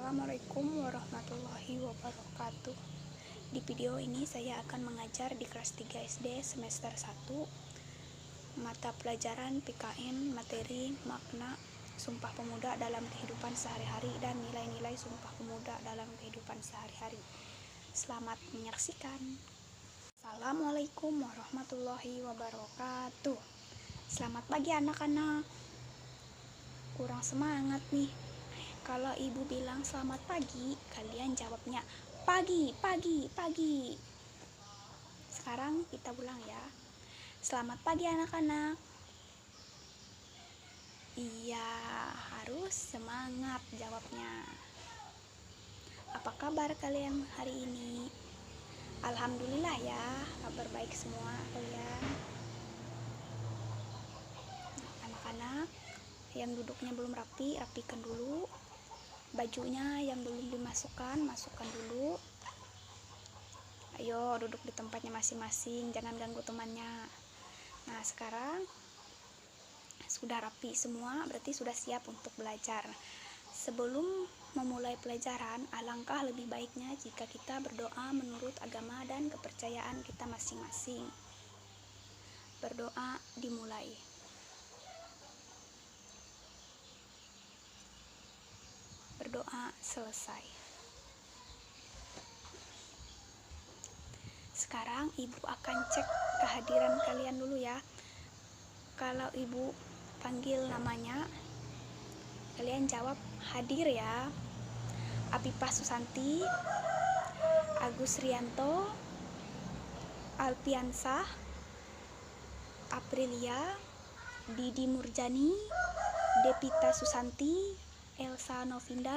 Assalamualaikum warahmatullahi wabarakatuh. Di video ini saya akan mengajar di kelas 3 SD semester 1 mata pelajaran PKN materi makna Sumpah Pemuda dalam kehidupan sehari-hari dan nilai-nilai Sumpah Pemuda dalam kehidupan sehari-hari. Selamat menyaksikan. Assalamualaikum warahmatullahi wabarakatuh. Selamat pagi anak-anak. Kurang semangat nih. Kalau ibu bilang selamat pagi, kalian jawabnya pagi, pagi, pagi. Sekarang kita ulang ya. Selamat pagi anak-anak. Iya, harus semangat jawabnya. Apa kabar kalian hari ini? Alhamdulillah ya, kabar baik semua kalian. Anak-anak yang duduknya belum rapi, rapikan dulu. Bajunya yang belum dimasukkan, masukkan dulu. Ayo duduk di tempatnya masing-masing, jangan ganggu temannya. Nah sekarang sudah rapi semua, berarti sudah siap untuk belajar. Sebelum memulai pelajaran, alangkah lebih baiknya jika kita berdoa menurut agama dan kepercayaan kita masing-masing. Berdoa dimulai. Berdoa selesai. Sekarang ibu akan cek kehadiran kalian dulu ya. Kalau ibu panggil namanya, kalian jawab hadir ya. Apipah Susanti, Agus Rianto, Alpiansah, Aprilia, Didi Murjani, Depita Susanti, Elsa Novinda,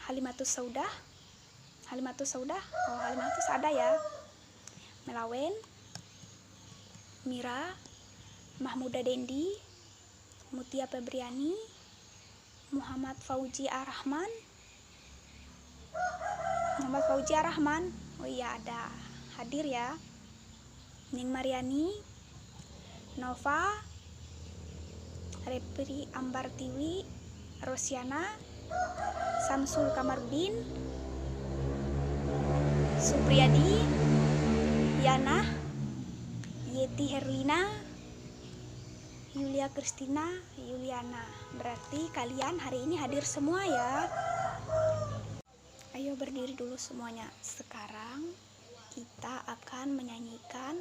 Halimatus Saudah, oh Halimatus ada ya, Melawen, Mira, Mahmuda Dendi, Mutia Febriani, Muhammad Fauzi Arrahman, oh iya ada, hadir ya, Ning Mariani, Nova, Repri Ambartiwi, Rosiana, Samsul Kamardin, Supriyadi, Yana, Yeti Herlina, Yulia Kristina, Yuliana. Berarti kalian hari ini hadir semua ya. Ayo berdiri dulu semuanya. Sekarang kita akan menyanyikan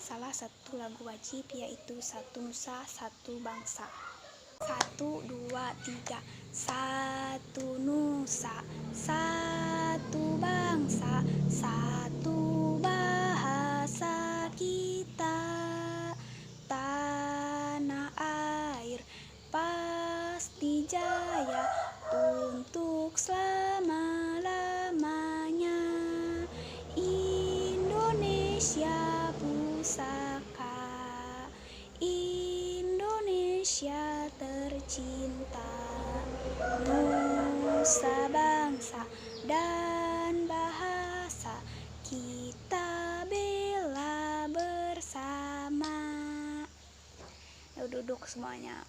salah satu lagu wajib, yaitu Satu Nusa Satu Bangsa. 1, 2, 3. Satu nusa, satu bangsa, satu bahasa kita. Tanah air pasti jaya untuk selama-lamanya. Indonesia pusaka, Indonesia tercinta, nusa bangsa dan bahasa kita bela bersama. Duduk semuanya.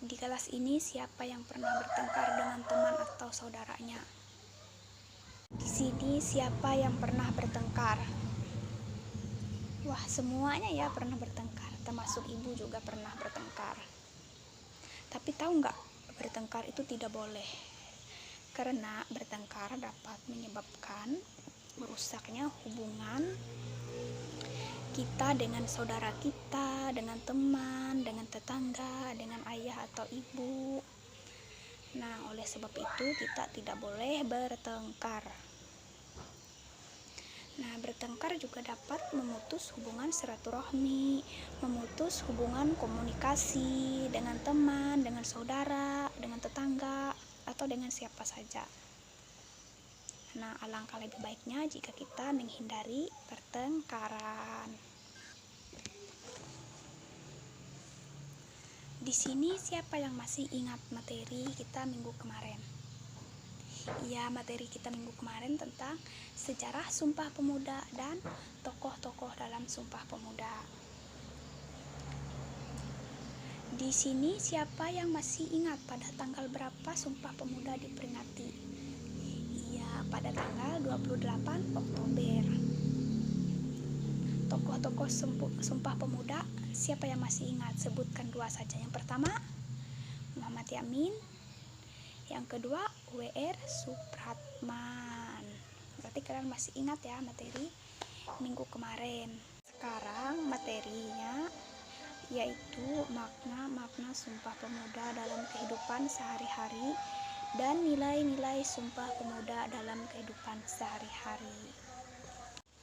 Di kelas ini siapa yang pernah bertengkar dengan teman atau saudaranya? Di sini siapa yang pernah bertengkar? Wah, semuanya ya pernah bertengkar, termasuk ibu juga pernah bertengkar. Tapi tahu nggak, bertengkar itu tidak boleh. Karena bertengkar dapat menyebabkan merusaknya hubungan kita dengan saudara kita, dengan teman, dengan tetangga, dengan ayah atau ibu. Nah, oleh sebab itu kita tidak boleh bertengkar. Nah, bertengkar juga dapat memutus hubungan silaturahmi, memutus hubungan komunikasi dengan teman, dengan saudara, dengan tetangga, atau dengan siapa saja. Nah, alangkah lebih baiknya jika kita menghindari pertengkaran. Di sini siapa yang masih ingat materi kita minggu kemarin? Iya, materi kita minggu kemarin tentang sejarah Sumpah Pemuda dan tokoh-tokoh dalam Sumpah Pemuda. Di sini siapa yang masih ingat pada tanggal berapa Sumpah Pemuda diperingati? Iya, pada tanggal 28 Oktober. Tokoh-tokoh Sumpah Pemuda, siapa yang masih ingat? Sebutkan dua saja. Yang pertama, Muhammad Yamin. Yang kedua, W.R. Supratman. Berarti kalian masih ingat ya materi minggu kemarin. Sekarang materinya yaitu makna-makna Sumpah Pemuda dalam kehidupan sehari-hari dan nilai-nilai Sumpah Pemuda dalam kehidupan sehari-hari.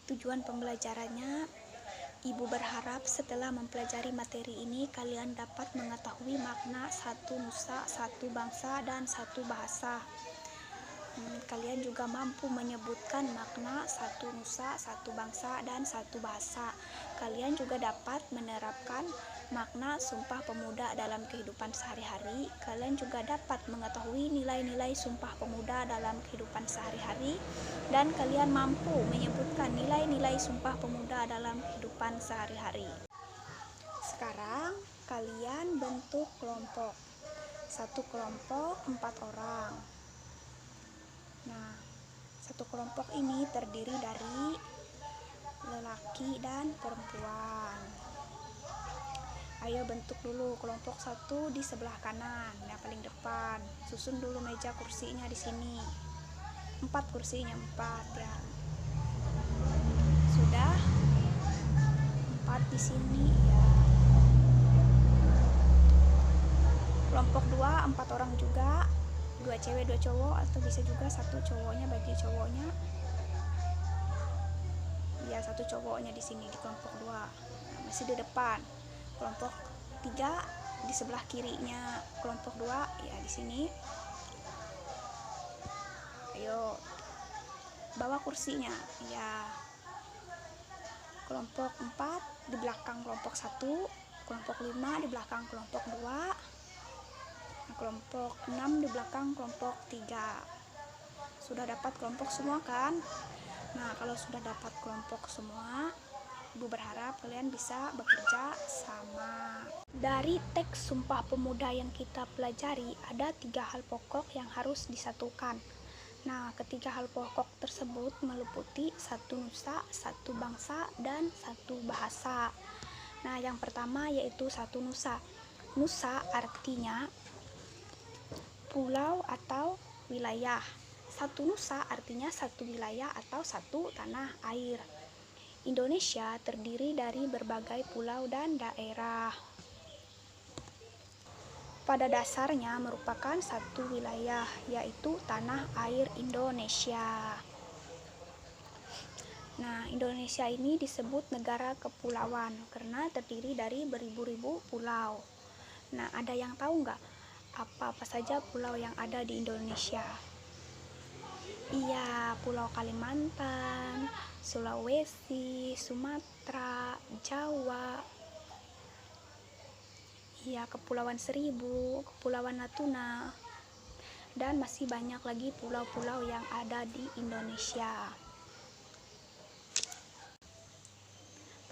Tujuan pembelajarannya, Ibu berharap setelah mempelajari materi ini kalian dapat mengetahui makna satu nusa, satu bangsa, dan satu bahasa. Kalian juga mampu menyebutkan makna satu nusa, satu bangsa, dan satu bahasa. Kalian juga dapat menerapkan makna Sumpah Pemuda dalam kehidupan sehari-hari. Kalian juga dapat mengetahui nilai-nilai Sumpah Pemuda dalam kehidupan sehari-hari, dan kalian mampu menyebutkan nilai-nilai Sumpah Pemuda dalam kehidupan sehari-hari. Sekarang kalian bentuk kelompok. Satu kelompok 4 orang. Nah, satu kelompok ini terdiri dari lelaki dan perempuan. Ayo bentuk dulu kelompok 1 di sebelah kanan, yang paling depan. Susun dulu meja kursinya di sini. 4 kursinya, 4 ya. Sudah? 4 di sini ya. Kelompok 2 4 orang juga. 2 cewek 2 cowok, atau bisa juga 1 cowoknya bagi cowoknya. Ya, 1 cowoknya di sini di kelompok 2. Nah, masih di depan. Kelompok 3 di sebelah kirinya kelompok 2 ya, di sini. Ayo bawa kursinya ya. Kelompok 4 di belakang kelompok 1, kelompok 5 di belakang kelompok 2, kelompok 6 di belakang kelompok 3. Sudah dapat kelompok semua kan? Nah, kalau sudah dapat kelompok semua, Ibu berharap kalian bisa bekerja sama. Dari teks Sumpah Pemuda yang kita pelajari, ada 3 hal pokok yang harus disatukan. Nah, ketiga hal pokok tersebut meliputi satu nusa, satu bangsa, dan satu bahasa. Nah, yang pertama yaitu satu nusa. Nusa artinya pulau atau wilayah. Satu nusa artinya satu wilayah atau satu tanah air. Indonesia terdiri dari berbagai pulau dan daerah. Pada dasarnya merupakan satu wilayah, yaitu tanah air Indonesia. Nah, Indonesia ini disebut negara kepulauan karena terdiri dari beribu-ribu pulau. Nah, ada yang tahu nggak apa saja pulau yang ada di Indonesia? Iya, Pulau Kalimantan, Sulawesi, Sumatera, Jawa. Iya, Kepulauan Seribu, Kepulauan Natuna, dan masih banyak lagi pulau-pulau yang ada di Indonesia.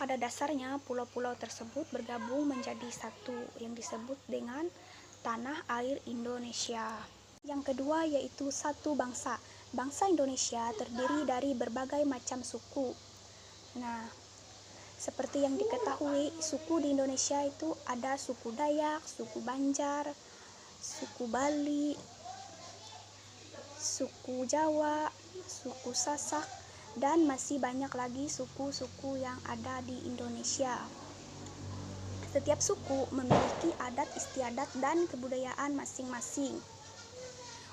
Pada dasarnya, pulau-pulau tersebut bergabung menjadi satu yang disebut dengan tanah air Indonesia. Yang kedua yaitu satu bangsa. Bangsa Indonesia terdiri dari berbagai macam suku. Nah, seperti yang diketahui, suku di Indonesia itu ada suku Dayak, suku Banjar, suku Bali, suku Jawa, suku Sasak, dan masih banyak lagi suku-suku yang ada di Indonesia. Setiap suku memiliki adat istiadat dan kebudayaan masing-masing.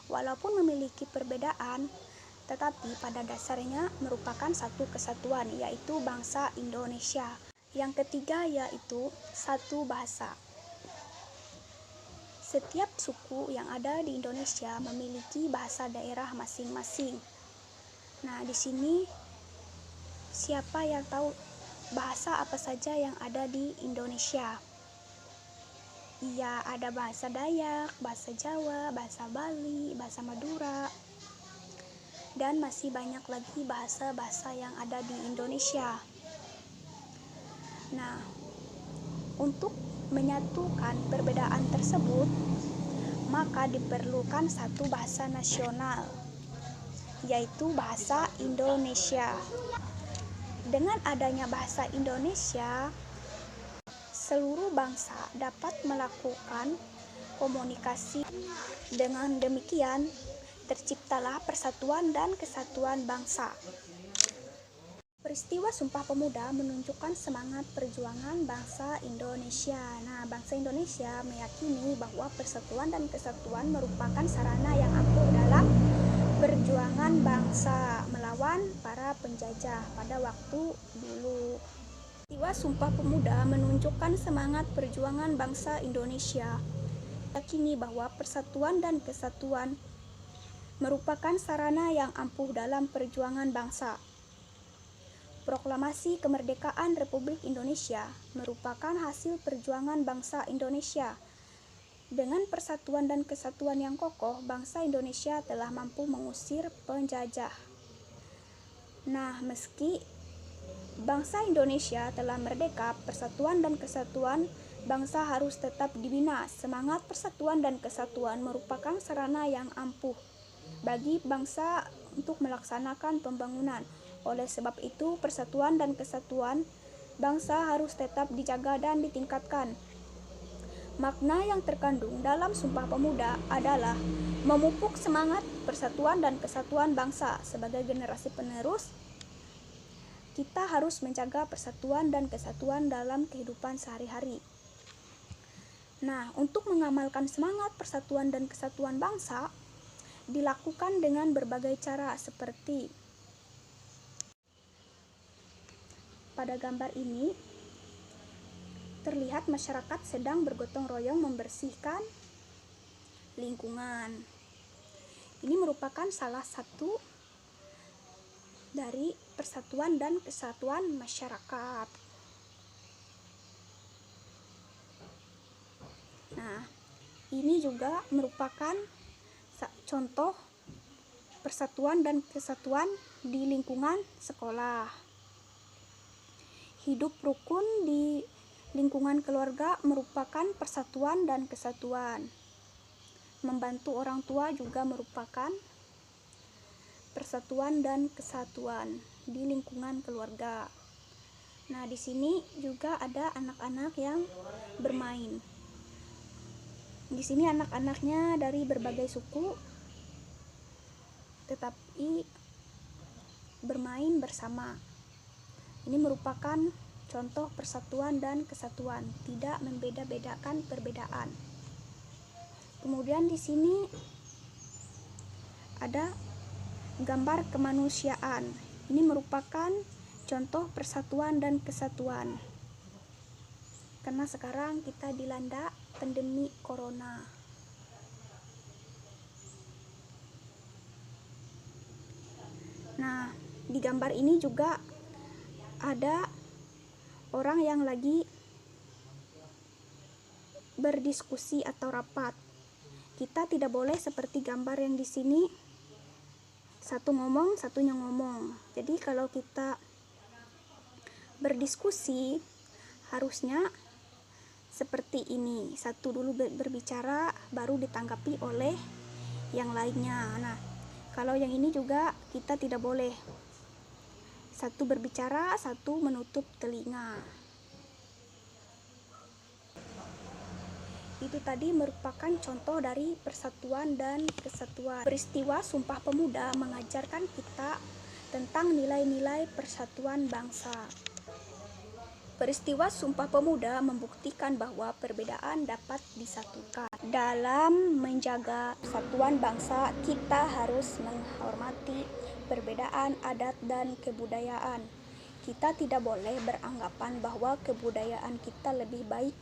Walaupun memiliki perbedaan, tetapi pada dasarnya merupakan satu kesatuan, yaitu bangsa Indonesia. Yang ketiga yaitu satu bahasa. Setiap suku yang ada di Indonesia memiliki bahasa daerah masing-masing. Nah, di sini siapa yang tahu bahasa apa saja yang ada di Indonesia? Iya, ada bahasa Dayak, bahasa Jawa, bahasa Bali, bahasa Madura, dan masih banyak lagi bahasa-bahasa yang ada di Indonesia. Nah, untuk menyatukan perbedaan tersebut, maka diperlukan satu bahasa nasional, yaitu bahasa Indonesia. Dengan adanya bahasa Indonesia, seluruh bangsa dapat melakukan komunikasi. Dengan demikian, terciptalah persatuan dan kesatuan bangsa. Peristiwa Sumpah Pemuda menunjukkan semangat perjuangan bangsa Indonesia. Nah, bangsa Indonesia meyakini bahwa persatuan dan kesatuan merupakan sarana yang ampuh dalam perjuangan bangsa melawan para penjajah pada waktu dulu. Peristiwa Sumpah Pemuda menunjukkan semangat perjuangan bangsa Indonesia. Yakini bahwa persatuan dan kesatuan merupakan sarana yang ampuh dalam perjuangan bangsa. Proklamasi Kemerdekaan Republik Indonesia merupakan hasil perjuangan bangsa Indonesia. Dengan persatuan dan kesatuan yang kokoh, bangsa Indonesia telah mampu mengusir penjajah. Nah, meski bangsa Indonesia telah merdeka, persatuan dan kesatuan bangsa harus tetap dibina. Semangat persatuan dan kesatuan merupakan sarana yang ampuh bagi bangsa untuk melaksanakan pembangunan. Oleh sebab itu, persatuan dan kesatuan bangsa harus tetap dijaga dan ditingkatkan. Makna yang terkandung dalam Sumpah Pemuda adalah memupuk semangat persatuan dan kesatuan bangsa. Sebagai generasi penerus, kita harus menjaga persatuan dan kesatuan dalam kehidupan sehari-hari. Nah, untuk mengamalkan semangat persatuan dan kesatuan bangsa dilakukan dengan berbagai cara, seperti pada gambar ini terlihat masyarakat sedang bergotong royong membersihkan lingkungan. Ini merupakan salah satu dari persatuan dan kesatuan masyarakat. Nah, ini juga merupakan contoh persatuan dan kesatuan di lingkungan sekolah. Hidup rukun di lingkungan keluarga merupakan persatuan dan kesatuan. Membantu orang tua juga merupakan persatuan dan kesatuan di lingkungan keluarga. Nah, di sini juga ada anak-anak yang bermain. Di sini anak-anaknya dari berbagai suku, tetapi bermain bersama. Ini merupakan contoh persatuan dan kesatuan, tidak membeda-bedakan perbedaan. Kemudian di sini ada gambar kemanusiaan. Ini merupakan contoh persatuan dan kesatuan. Karena sekarang kita dilanda pandemi corona. Nah, di gambar ini juga ada orang yang lagi berdiskusi atau rapat. Kita tidak boleh seperti gambar yang di sini, satu ngomong, satunya ngomong. Jadi kalau kita berdiskusi harusnya seperti ini. Satu dulu berbicara, baru ditanggapi oleh yang lainnya. Nah, kalau yang ini juga kita tidak boleh. Satu berbicara, satu menutup telinga. Itu tadi merupakan contoh dari persatuan dan kesatuan. Peristiwa Sumpah Pemuda mengajarkan kita tentang nilai-nilai persatuan bangsa. Peristiwa Sumpah Pemuda membuktikan bahwa perbedaan dapat disatukan. Dalam menjaga persatuan bangsa, kita harus menghormati perbedaan adat dan kebudayaan. Kita tidak boleh beranggapan bahwa kebudayaan kita lebih baik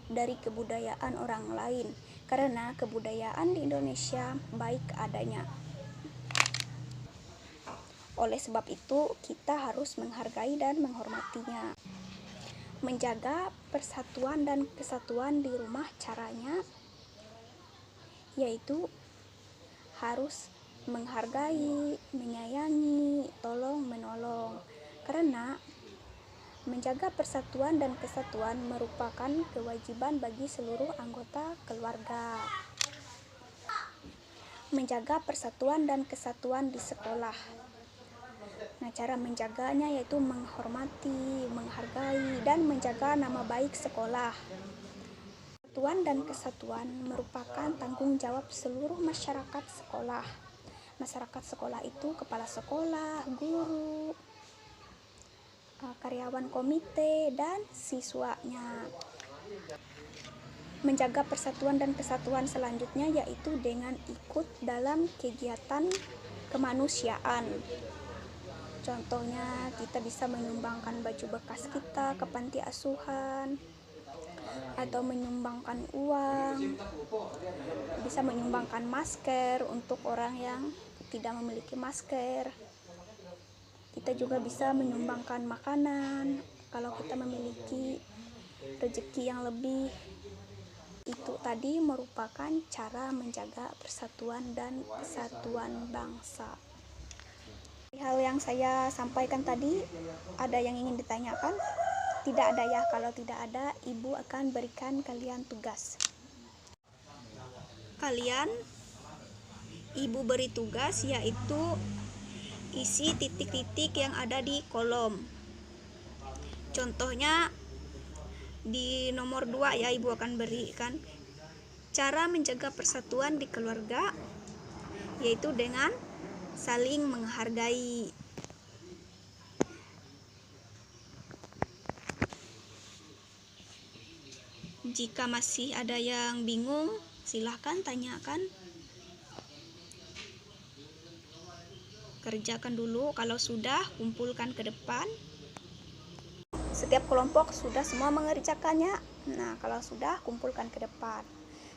dari kebudayaan orang lain, karena kebudayaan di Indonesia baik adanya. Oleh sebab itu, kita harus menghargai dan menghormatinya. Menjaga persatuan dan kesatuan di rumah, caranya yaitu harus menghargai, menyayangi, tolong menolong. Karena Menjaga persatuan dan kesatuan merupakan kewajiban bagi seluruh anggota keluarga. Menjaga persatuan dan kesatuan di sekolah. Nah, cara menjaganya yaitu menghormati, menghargai, dan menjaga nama baik sekolah. Persatuan dan kesatuan merupakan tanggung jawab seluruh masyarakat sekolah. Masyarakat sekolah itu kepala sekolah, guru, karyawan komite, dan siswanya. Menjaga persatuan dan kesatuan selanjutnya yaitu dengan ikut dalam kegiatan kemanusiaan. Contohnya, kita bisa menyumbangkan baju bekas kita ke panti asuhan, atau menyumbangkan uang, bisa menyumbangkan masker untuk orang yang tidak memiliki masker. Kita juga bisa menyumbangkan makanan kalau kita memiliki rezeki yang lebih. Itu tadi merupakan cara menjaga persatuan dan kesatuan bangsa. Hal yang saya sampaikan tadi, ada yang ingin ditanyakan? Tidak ada ya. Kalau tidak ada, Ibu akan berikan kalian tugas. Ibu beri tugas yaitu isi titik-titik yang ada di kolom. Contohnya di nomor 2 ya, Ibu akan berikan cara menjaga persatuan di keluarga yaitu dengan saling menghargai. Jika masih ada yang bingung, silahkan tanyakan. Kerjakan dulu, kalau sudah kumpulkan ke depan. Setiap kelompok sudah semua mengerjakannya. Nah, kalau sudah kumpulkan ke depan.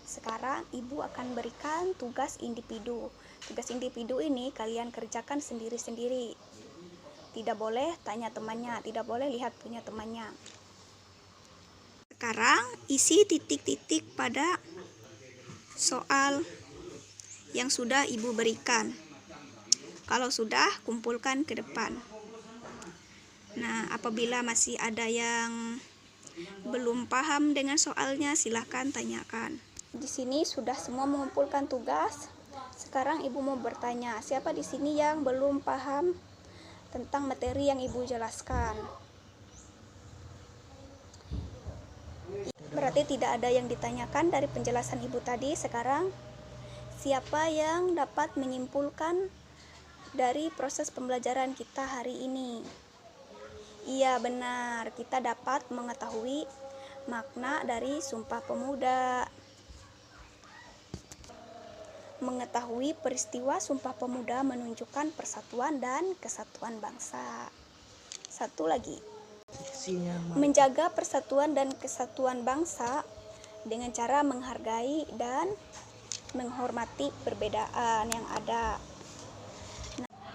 Sekarang Ibu akan berikan tugas individu. Tugas individu ini kalian kerjakan sendiri-sendiri. Tidak boleh tanya temannya, tidak boleh lihat punya temannya. Sekarang isi titik-titik pada soal yang sudah Ibu berikan. Kalau sudah, kumpulkan ke depan. Nah, apabila masih ada yang belum paham dengan soalnya, silahkan tanyakan. Di sini sudah semua mengumpulkan tugas. Sekarang Ibu mau bertanya, siapa di sini yang belum paham tentang materi yang Ibu jelaskan? Berarti tidak ada yang ditanyakan dari penjelasan Ibu tadi. Sekarang, siapa yang dapat menyimpulkan dari proses pembelajaran kita hari ini? Iya, benar, kita dapat mengetahui makna dari Sumpah Pemuda. Mengetahui peristiwa Sumpah Pemuda menunjukkan persatuan dan kesatuan bangsa. Satu lagi, menjaga persatuan dan kesatuan bangsa dengan cara menghargai dan menghormati perbedaan yang ada.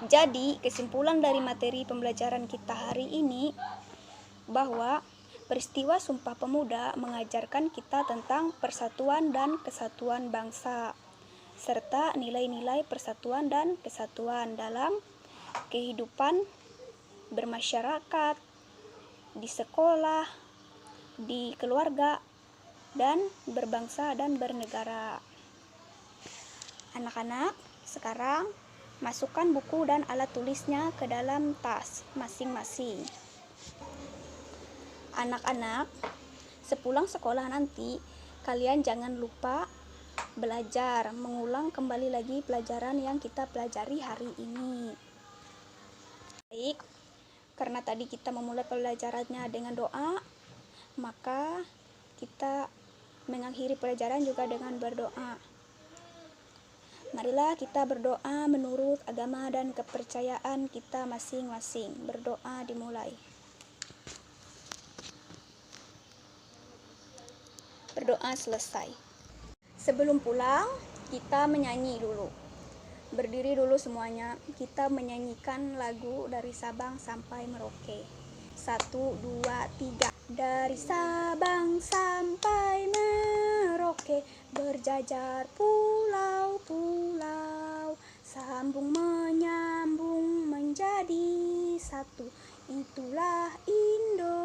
Jadi, kesimpulan dari materi pembelajaran kita hari ini bahwa peristiwa Sumpah Pemuda mengajarkan kita tentang persatuan dan kesatuan bangsa, serta nilai-nilai persatuan dan kesatuan dalam kehidupan bermasyarakat, di sekolah, di keluarga, dan berbangsa dan bernegara. Anak-anak, sekarang masukkan buku dan alat tulisnya ke dalam tas masing-masing. Anak-anak, sepulang sekolah nanti, kalian jangan lupa belajar, mengulang kembali lagi pelajaran yang kita pelajari hari ini. Baik, karena tadi kita memulai pelajarannya dengan doa, maka kita mengakhiri pelajaran juga dengan berdoa. Marilah kita berdoa menurut agama dan kepercayaan kita masing-masing. Berdoa dimulai. Berdoa selesai. Sebelum pulang, kita menyanyi dulu. Berdiri dulu semuanya. Kita menyanyikan lagu dari Sabang sampai Merauke. 1, 2, 3. Dari Sabang sampai Merauke, berjajar pulau-pulau, sambung menyambung menjadi satu. Itulah Indonesia.